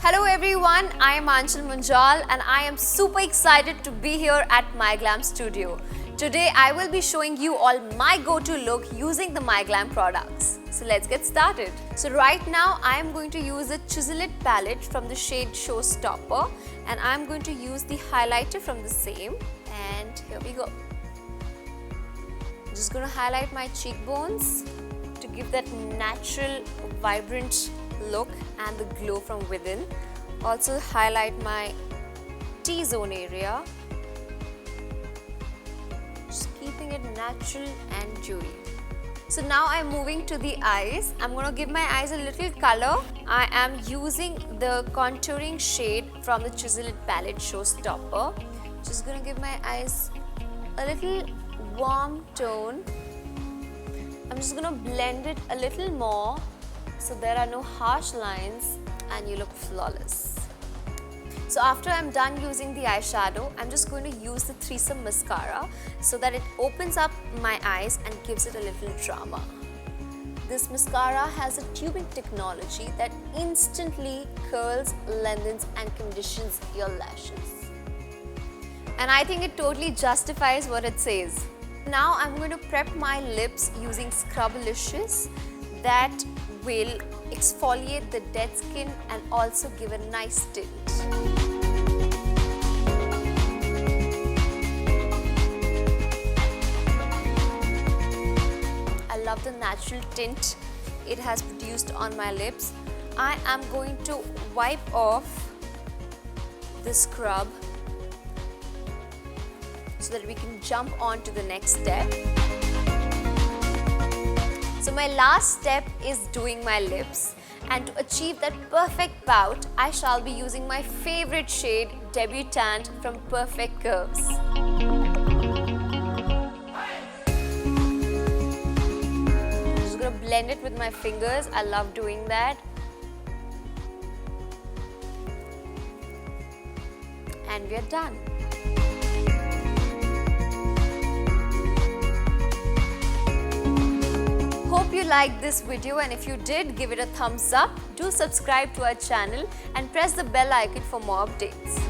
Hello everyone, I am Aanchal Munjal and I am super excited to be here at MyGlamm studio. Today I will be showing you all my go-to look using the MyGlamm products. So let's get started. So right now I am going to use a CHISEL palette from the shade Showstopper and I am going to use the highlighter from the same, and here we go. I'm just going to highlight my cheekbones to give that natural, vibrant look and the glow from within. Also highlight my T-zone area, just keeping it natural and dewy. So now I'm moving to the eyes. I'm going to give my eyes a little color. I am using the contouring shade from the CHISEL palette Showstopper. Just going to give my eyes a little warm tone. I'm just going to blend it a little more so there are no harsh lines and you look flawless. So after I'm done using the eyeshadow, I'm just going to use the THREESOME mascara so that it opens up my eyes and gives it a little drama. This mascara has a tubing technology that instantly curls, lengthens and conditions your lashes. And I think it totally justifies what it says. Now I'm going to prep my lips using SCRUBILICIOUS that will exfoliate the dead skin and also give a nice tint. I love the natural tint it has produced on my lips. I am going to wipe off the scrub so that we can jump on to the next step. So my last step is doing my lips, and to achieve that perfect pout, I shall be using my favorite shade, Debutante from Perfect Curves. I'm just going to blend it with my fingers. I love doing that. And we are done. Hope you liked this video, and if you did, give it a thumbs up. Do subscribe to our channel and press the bell icon for more updates.